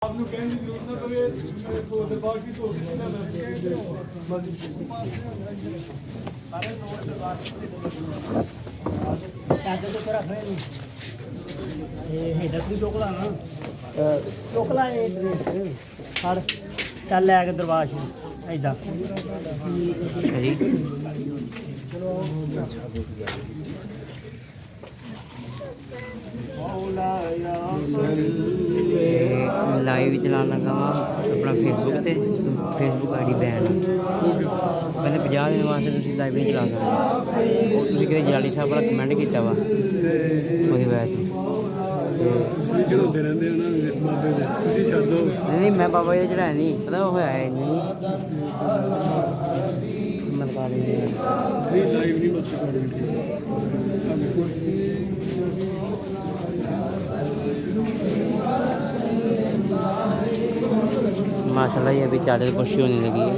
आपको कहने की जरूरत ना पड़े तो दरबार की तो चोकला फड़ चल लैके दरबार ऐदा लाइव चलान लगा वा अपना फेसबुक ते फेसबुक आई डी बैन कहते 50 दिन वास्ते तुम लाइव नहीं चला सकते और तुम कितने जलाली साहब वाला कमेंट किया वा उस वजह चढ़ाते रहते हो ना बाबे दे तुसी छड्ड दो नहीं मैं बाबा जी चढ़ाया नहीं पता होया है नहीं नहीं लाइव नहीं बस रिकॉर्डिंग माशाल्लाह ये अभी चादर खुशी होने लगी है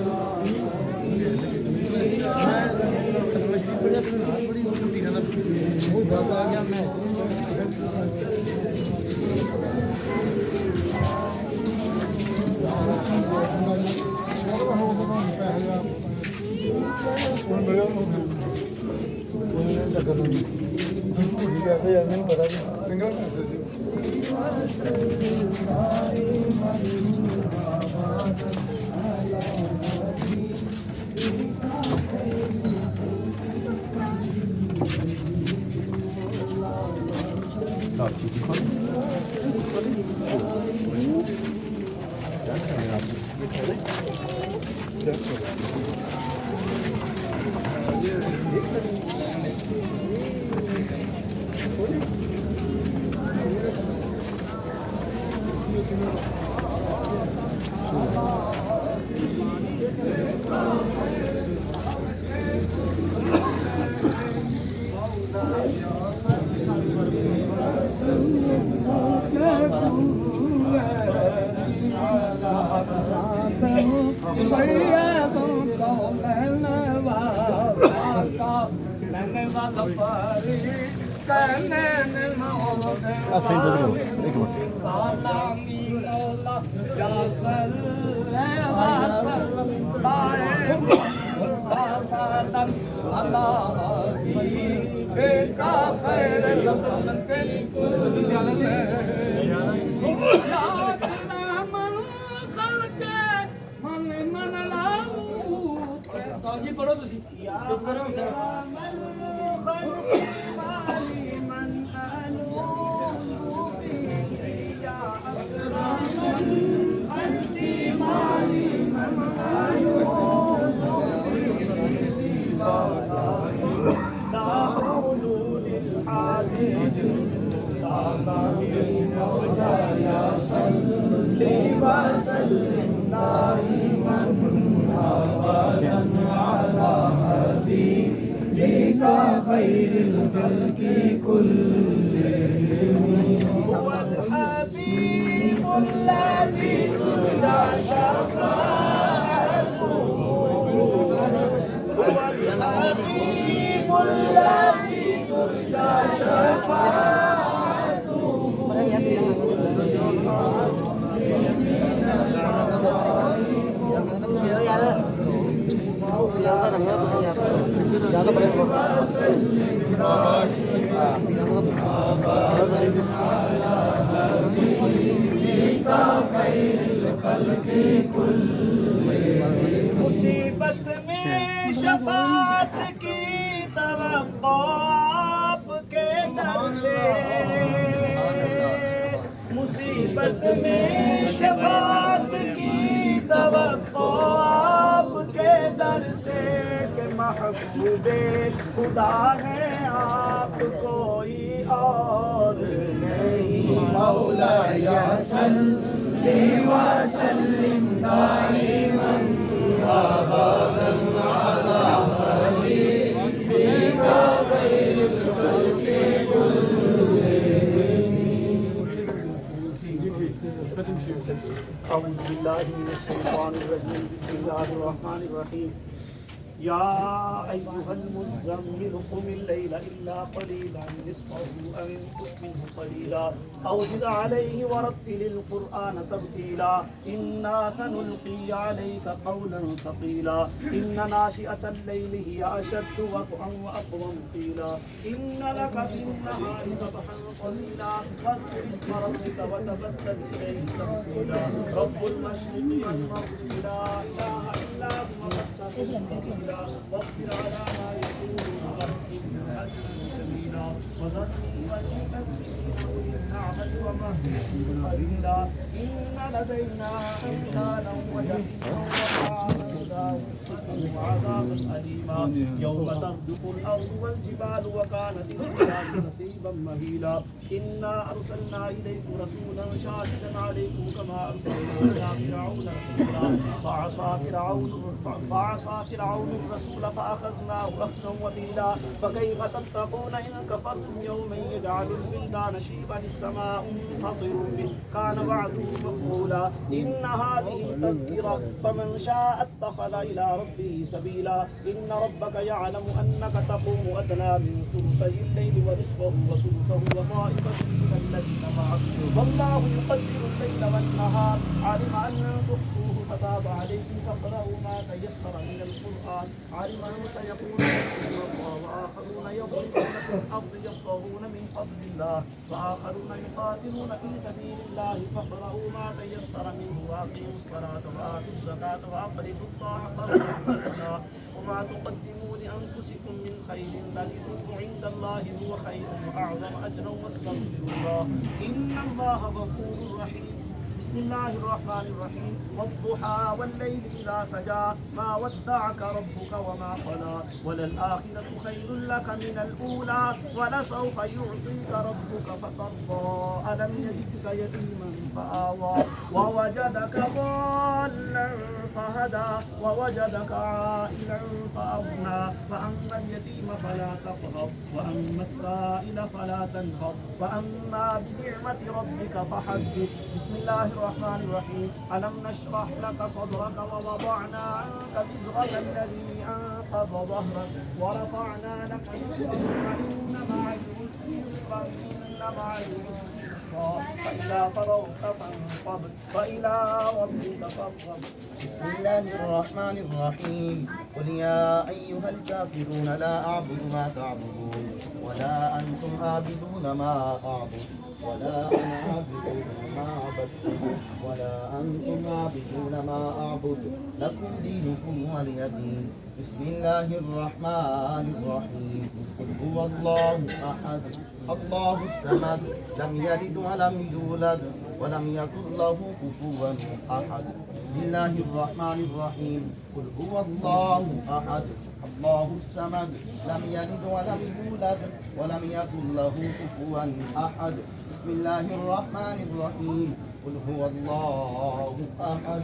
पढ़ो तुसी चुप करो सर خير الخلق كلهم هو الحبيب الذي ترجى شفاعته هو الحبيب الذي ترجى شفاعته मुसीबत में शफात की तवक्को आपके दर से मुसीबत में शफात की तवक्को आपके दर से कि महबूबे खुदा है आप कोई और नहीं मौला या सल्ली व सल्लिम दाइमन अबदन अला हबीबिका खैरिल खल्क़ि कुल्लिहिम। अऊज़ु बिल्लाहि मिनश शैतानिर रजीम बिस्मिल्लाहिर रहमानिर रहीम يا أيها المزمل قم الليل إلا قليلا نصفه أو انقص منه قليلا أو زد عليه ورتل القرآن ترتيلا إنا سنلقي عليك قولا ثقيلا إن ناشئة الليل هي أشد وطئا وأقوم قيلا إن لك في النهار سبحا طويلا واذكر اسم ربك وتبتل إليه تبتيلا رب المشرق والمغرب لا إله إلا هو فاتقه واصبر على ما يقولون واغفر أجرا جميلا وذرني والمكذبين أولي النعمة ومهلهم قليلا إن لدينا أنكالا وجحيما وعذابا أليما يوم ترجف الأرض والجبال وكانت الجبال نسيبا مهيلا إنا أرسلنا إليكم رسولا شاهدا عليكم كما أرسلنا إلى فرعون رسولا فعصى فرعون الرسول فأخذناه أخذا وبيلا فكيف تتقون إن كفرتم يوما يجعل الولدان شيبا السماء منفطر به كان وعده مفعولا إن هذه تذكرة فمن شاء اتخذ إلى ربه سبيلا إن ربك يعلم أنك تقوم أدنى من ثلثي الليل ونصفه وثلثه وطائفة من الذين معك والله يقدر الليل والنهار علم أن تخفوه فتاب عليكم فاقرأوا ما تيسر من القرآن علم أن سيكون منكم مرضى وآخرون يضربون في الأرض يبتغون من فضل الله وآخرون يقاتلون في سبيل الله فاقرأوا ما تيسر منه وأقيموا الصلاة وآتوا الزكاة وأقرضوا الله قرضا حسنا وما تقدموا لأنفسكم من خير تجدوه عند الله هو خير وأعظم أجرا واستغفروا الله إن الله غفور رحيم. بسم الله الرحمن الرحيم والضحى والليل إذا سجى ما ودعك ربك وما قلى وللآخرة خير لك من الأولى ولسوف يعطيك ربك فترضى ألم يجدك يتيما فآوى ووجدك ضالا فهدى ووجدك عائلا فأغنى فأما اليتيم فلا تقهر وأما السائل فلا تنهر وأما بنعمة ربك فحدث. بسم الله الرحمن الرحيم ألم نشرح لك صدرك ووضعنا عنك وزرك الذي أنقض ظهرك ورفعنا لك ذكرك إن مع العسر يسرا إن مع العسر يسرا فإذا فرغت فانصب وإلى ربك فارغب. بسم الله الرحمن الرحيم قل يا أيها الكافرون لا أعبد ما تعبدون ولا أنتم عابدون ما أعبد ولا أنا عابد ما عبدتم ولا أنتم عابدون ما أعبد لكم دينكم ولي دين. بسم الله الرحمن الرحيم قل هو الله أحد الله الصمد لم يلد ولم يولد ولم يكن له كفوا أحد. بسم الله الرحمن الرحيم قل هو الله أحد الله الصمد لم يلد ولم يولد ولم يكن له كفوا أحد. بسم الله الرحمن الرحيم قل هو الله أحد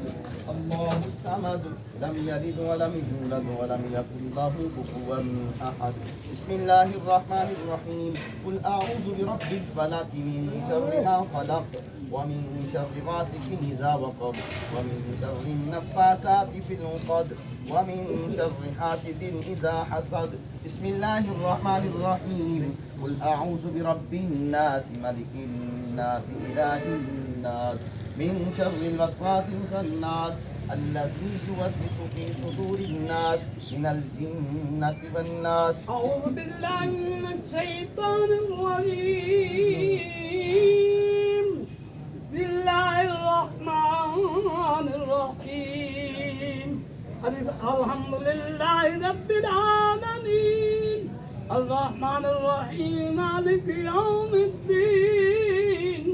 الله الصمد لم يلد ولم يولد ولم يكن له كفوا أحد. بسم الله الرحمن الرحيم قل أعوذ برب الفلق من شر ما خلق ومن شر غاسق إذا وقب ومن شر النفاثات في العقد ومن شر حاسد إذا حسد. بسم الله الرحمن الرحيم قل أعوذ برب الناس ملك الناس إله الناس من شر الوسواس الخناس الذي يوسوس في صدور الناس من الجنة والناس. أعوذ بالله من الشيطان الرجيم بسم الله الرحمن الرحيم الحمد لله رب العالمين الرحمن الرحيم مالك يوم الدين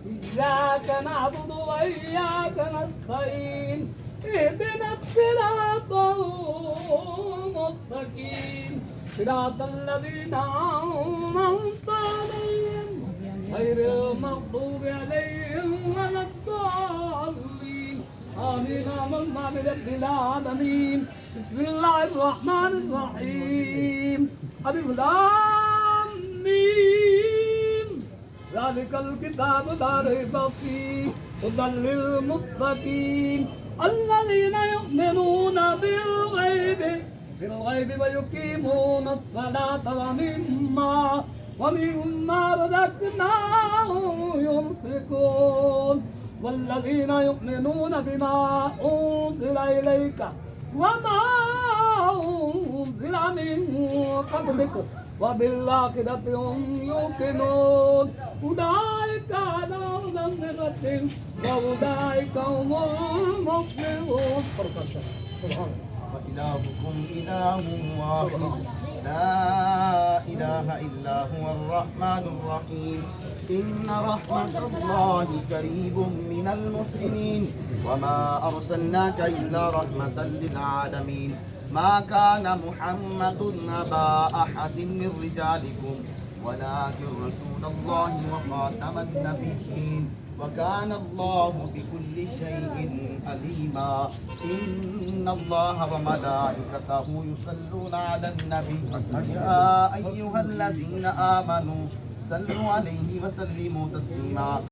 إياك نعبد وإياك نستعين اهدنا الصراط المستقيم صراط الذين أنعمت عليهم غير المغضوب عليهم ولا الضالين آمين آمنا برب العالمين. بسم الله الرحمن الرحيم ألف لام ميم ذلك الكتاب لا ريب فيه هدى للمتقين الذين يؤمنون بالغيب بالغيب ويقيمون الصلاة ومما رزقناهم ينفقون والذين يؤمنون بما أنزل إليك وما أنزل من قبلك وبالآخرة هم يوقنون أولئك على هدى من ربهم وأولئك هم المفلحون. وإلهكم إله واحد لا إله إلا هو الرحمن الرحيم. إن رحمة الله قريب من المحسنين وما أرسلناك إلا رحمة للعالمين. ما كان محمد أبا أحد من رجالكم ولكن رسول الله وخاتم النبيين وكان الله بكل شيء عليما. إن الله وملائكته يصلون على النبي يا أيها الذين آمنوا صلوا عليه وسلموا تسليما.